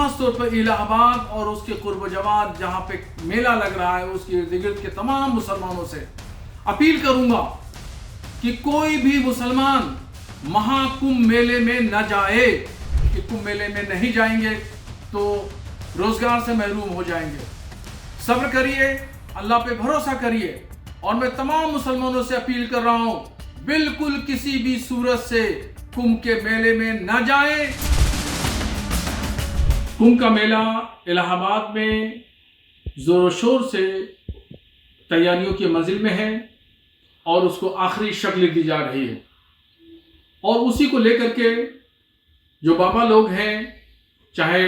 ख़ास तौर पर इलाहाबाद और उसके कुर्ब जवार जहाँ पे मेला लग रहा है उसके इर्द गिर्द के तमाम मुसलमानों से अपील करूँगा कि कोई भी मुसलमान महाकुंभ मेले में न जाए, कि कुंभ मेले में नहीं जाएंगे तो रोजगार से महरूम हो जाएंगे। सब्र करिए, अल्लाह पे भरोसा करिए। और मैं तमाम मुसलमानों से अपील कर रहा हूँ, बिल्कुल किसी भी सूरत से कुंभ के मेले में न जाएं। कुंभ का मेला इलाहाबाद में जोर शोर से तैयारियों की मंजिल में है और उसको आखिरी शक्ल दी जा रही है। और उसी को लेकर के जो बाबा लोग हैं, चाहे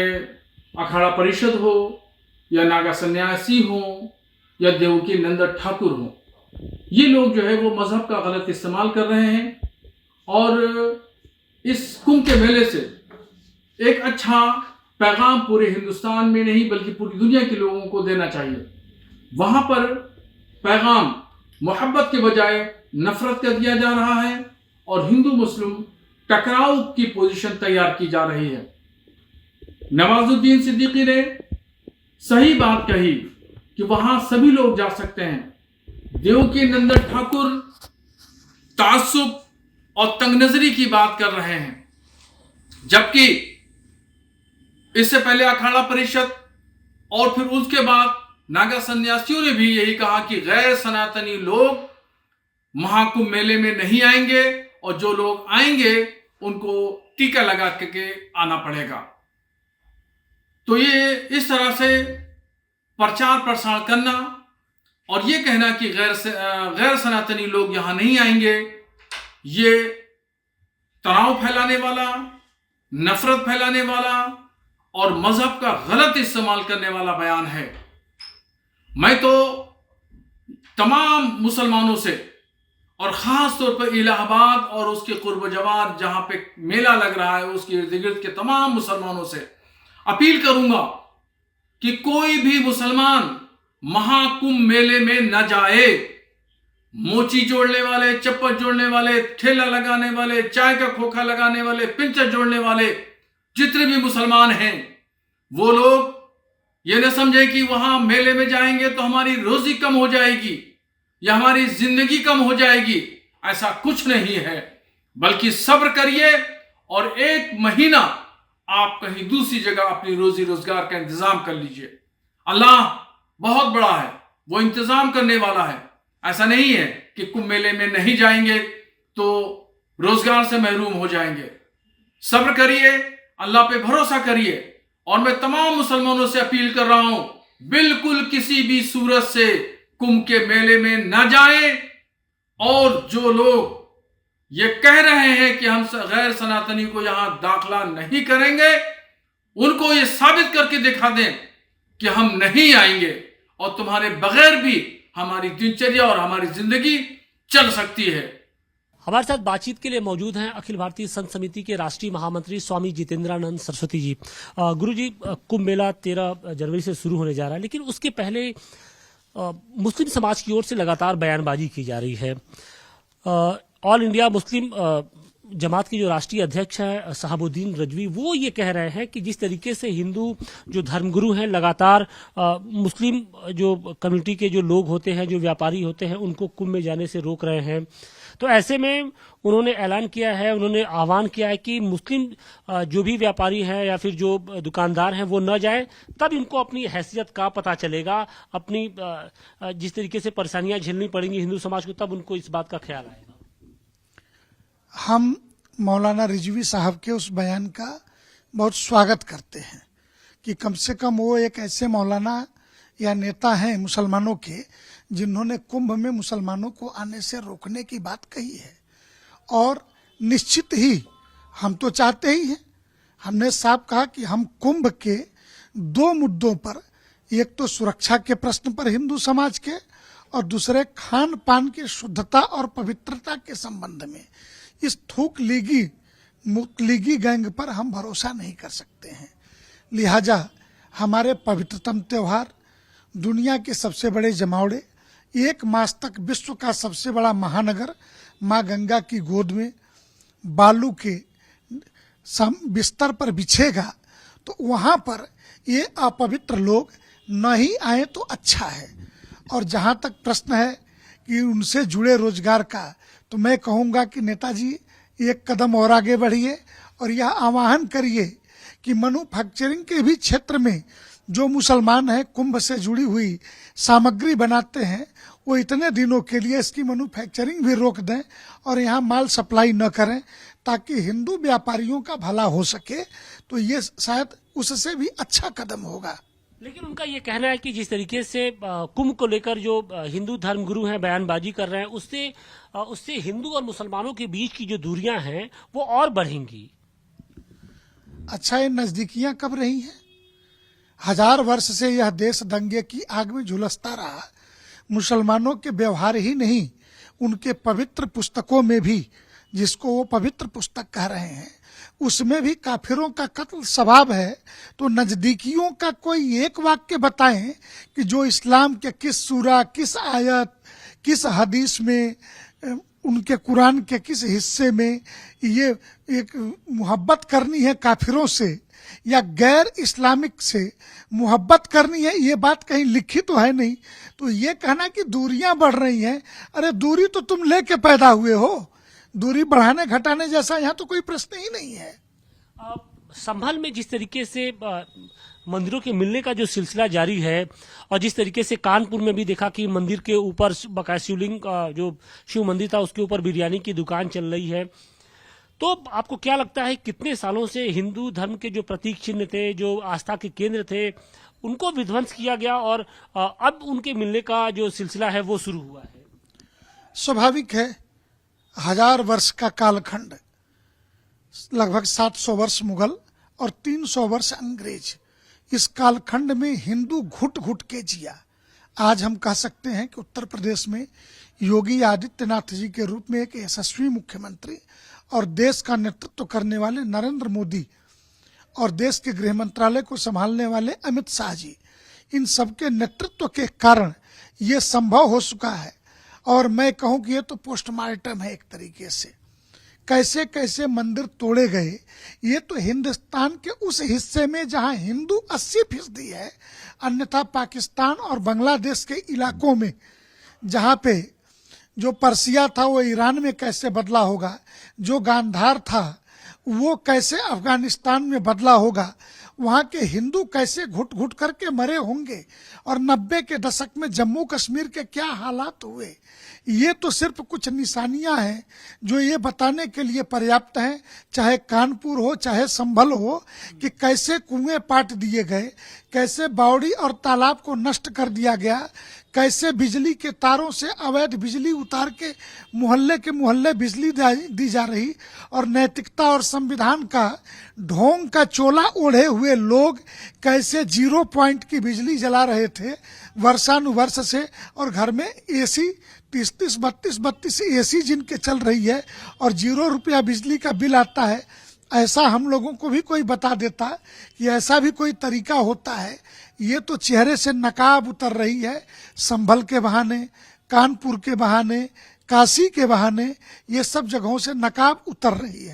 अखाड़ा परिषद हो या नागा सन्यासी हो या देवकी नंदन ठाकुर हो, ये लोग जो है वो मजहब का गलत इस्तेमाल कर रहे हैं। और इस कुंभ के मेले से एक अच्छा पैगाम पूरे हिंदुस्तान में नहीं बल्कि पूरी दुनिया के लोगों को देना चाहिए। वहाँ पर पैगाम मोहब्बत के बजाय नफरत का दिया जा रहा है और हिंदू मुस्लिम टकराव की पोजीशन तैयार की जा रही है। नवाजुद्दीन सिद्दीकी ने सही बात कही कि वहाँ सभी लोग जा सकते हैं। देवकी नंदन ठाकुर तासुब और तंगनजरी की बात कर रहे हैं, जबकि इससे पहले अखाड़ा परिषद और फिर उसके बाद नागा सन्यासियों ने भी यही कहा कि गैर सनातनी लोग महाकुंभ मेले में नहीं आएंगे और जो लोग आएंगे उनको टीका लगा के आना पड़ेगा। तो ये इस तरह से प्रचार प्रसार करना और ये कहना कि गैर सनातनी लोग यहां नहीं आएंगे, ये तनाव फैलाने वाला, नफरत फैलाने वाला और मजहब का गलत इस्तेमाल करने वाला बयान है। मैं तो तमाम मुसलमानों से और ख़ास तौर पर इलाहाबाद और उसके कुर्ब जवार जहाँ पे मेला लग रहा है उसके इर्द गिर्द के तमाम मुसलमानों से अपील करूँगा कि कोई भी मुसलमान महाकुंभ मेले में न जाए। मोची जोड़ने वाले, चप्पल जोड़ने वाले, ठेला लगाने वाले, चाय का खोखा लगाने वाले, पिंचर जोड़ने वाले जितने भी मुसलमान हैं, वो लोग ये न समझे कि वहां मेले में जाएंगे तो हमारी रोजी कम हो जाएगी या हमारी जिंदगी कम हो जाएगी। ऐसा कुछ नहीं है, बल्कि सब्र करिए और 1 महीना आप कहीं दूसरी जगह अपनी रोजी रोजगार का इंतजाम कर लीजिए। अल्लाह बहुत बड़ा है, वो इंतजाम करने वाला है। ऐसा नहीं है कि कुंभ मेले में नहीं जाएंगे तो रोजगार से महरूम हो जाएंगे। सब्र करिए, अल्लाह पे भरोसा करिए। और मैं तमाम मुसलमानों से अपील कर रहा हूं, बिल्कुल किसी भी सूरत से कुंभ के मेले में न जाएं। और जो लोग ये कह रहे हैं कि हम गैर सनातनी को यहां दाखिला नहीं करेंगे, उनको ये साबित करके दिखा दें कि हम नहीं आएंगे और तुम्हारे बगैर भी हमारी दिनचर्या और हमारी जिंदगी चल सकती है। हमारे साथ बातचीत के लिए मौजूद हैं अखिल भारतीय संत समिति के राष्ट्रीय महामंत्री स्वामी जितेंद्रानंद सरस्वती जी। गुरु जी, कुंभ मेला 13 जनवरी से शुरू होने जा रहा है, लेकिन उसके पहले मुस्लिम समाज की ओर से लगातार बयानबाजी की जा रही है। ऑल इंडिया मुस्लिम जमात के जो राष्ट्रीय अध्यक्ष हैं शहाबुद्दीन रजवी, वो ये कह रहे हैं कि जिस तरीके से हिंदू जो धर्मगुरु हैं लगातार मुस्लिम जो कम्युनिटी के जो लोग होते हैं, जो व्यापारी होते हैं, उनको कुंभ में जाने से रोक रहे हैं। तो ऐसे में उन्होंने ऐलान किया है, उन्होंने आह्वान किया है कि मुस्लिम जो भी व्यापारी हैं या फिर जो दुकानदार हैं वो न जाएं, तब इनको अपनी हैसियत का पता चलेगा, अपनी जिस तरीके से परेशानियां झेलनी पड़ेंगी हिंदू समाज को, तब उनको इस बात का ख्याल आएगा। हम मौलाना रिजवी साहब के उस बयान का बहुत स्वागत करते हैं कि कम से कम वो एक ऐसे मौलाना या नेता हैं मुसलमानों के जिन्होंने कुंभ में मुसलमानों को आने से रोकने की बात कही है। और निश्चित ही हम तो चाहते ही हैं, हमने साफ कहा कि हम कुंभ के 2 मुद्दों पर, एक तो सुरक्षा के प्रश्न पर हिंदू समाज के, और दूसरे खान पान की शुद्धता और पवित्रता के संबंध में इस थूक लीगी गैंग पर हम भरोसा नहीं कर सकते हैं। लिहाजा हमारे पवित्रतम त्योहार, दुनिया के सबसे बड़े जमावड़े, 1 मास तक विश्व का सबसे बड़ा महानगर माँ गंगा की गोद में बालू के बिस्तर पर बिछेगा, तो वहां पर ये अपवित्र लोग न ही आए तो अच्छा है। और जहां तक प्रश्न है कि उनसे जुड़े रोजगार का, तो मैं कहूंगा कि नेताजी एक कदम और आगे बढ़िए और यह आह्वान करिए कि मैन्युफैक्चरिंग के भी क्षेत्र में जो मुसलमान हैं कुंभ से जुड़ी हुई सामग्री बनाते हैं, वो इतने दिनों के लिए इसकी मैन्युफैक्चरिंग भी रोक दें और यहाँ माल सप्लाई न करें, ताकि हिंदू व्यापारियों का भला हो सके। तो ये शायद उससे भी अच्छा कदम होगा। लेकिन उनका ये कहना है कि जिस तरीके से कुंभ को लेकर जो हिंदू धर्मगुरु हैं बयानबाजी कर रहे हैं, उससे हिंदू और मुसलमानों के बीच की जो दूरियां हैं वो और बढ़ेंगी। अच्छा, ये नजदीकियां कब रही हैं? 1000 वर्ष से यह देश दंगे की आग में झुलसता रहा। मुसलमानों के व्यवहार ही नहीं, उनके पवित्र पुस्तकों में भी, जिसको वो पवित्र पुस्तक कह रहे हैं, उसमें भी काफिरों का कत्ल स्वभाव है। तो नजदीकियों का कोई एक वाक्य बताएं कि जो इस्लाम के किस सूरा, किस आयत, किस हदीस में, उनके कुरान के किस हिस्से में ये एक मोहब्बत करनी है काफिरों से या गैर इस्लामिक से मोहब्बत करनी है, ये बात कहीं लिखी तो है नहीं। तो ये कहना कि दूरियां बढ़ रही हैं, अरे दूरी तो तुम लेके पैदा हुए हो, दूरी बढ़ाने घटाने जैसा यहाँ तो कोई प्रश्न ही नहीं है। संभल में जिस तरीके से मंदिरों के मिलने का जो सिलसिला जारी है और जिस तरीके से कानपुर में भी देखा कि मंदिर के ऊपर बकाया शिवलिंग का जो शिव मंदिर था उसके ऊपर बिरयानी की दुकान चल रही है, तो आपको क्या लगता है कितने सालों से हिंदू धर्म के जो प्रतीक चिन्ह थे, जो आस्था के केंद्र थे, उनको विध्वंस किया गया और अब उनके मिलने का जो सिलसिला है वो शुरू हुआ है? स्वाभाविक है, 1000 वर्ष का कालखंड, लगभग 700 वर्ष मुगल और 300 वर्ष अंग्रेज, इस कालखंड में हिंदू घुट घुट के जिया। आज हम कह सकते हैं कि उत्तर प्रदेश में योगी आदित्यनाथ जी के रूप में एक यशस्वी मुख्यमंत्री और देश का नेतृत्व करने वाले नरेंद्र मोदी और देश के गृह मंत्रालय को संभालने वाले अमित शाह जी, इन सबके नेतृत्व के कारण ये संभव हो चुका है। और मैं कहूं कि ये तो पोस्टमार्टम है एक तरीके से, कैसे कैसे मंदिर तोड़े गए। ये तो हिंदुस्तान के उस हिस्से में जहां हिंदू 80% है, अन्यथा पाकिस्तान और बांग्लादेश के इलाकों में जहां पे जो पर्सिया था वो ईरान में कैसे बदला होगा, जो गांधार था वो कैसे अफगानिस्तान में बदला होगा, वहां के हिंदू कैसे घुट घुट करके मरे होंगे, और 90 के दशक में जम्मू कश्मीर के क्या हालात हुए। ये तो सिर्फ कुछ निशानियां हैं जो ये बताने के लिए पर्याप्त हैं, चाहे कानपुर हो चाहे संभल हो, कि कैसे कुएं पाट दिए गए, कैसे बावड़ी और तालाब को नष्ट कर दिया गया, कैसे बिजली के तारों से अवैध बिजली उतार के मोहल्ले बिजली दी जा रही, और नैतिकता और संविधान का ढोंग का चोला ओढ़े हुए लोग कैसे 0 पॉइंट की बिजली जला रहे थे वर्षानुवर्ष से, और घर में एसी 30-30, 32-32 एसी जिनके चल रही है और 0 रुपया बिजली का बिल आता है। ऐसा हम लोगों को भी कोई बता देता कि ऐसा भी कोई तरीका होता है। ये तो चेहरे से नकाब उतर रही है, संभल के बहाने, कानपुर के बहाने, काशी के बहाने, ये सब जगहों से नकाब उतर रही है।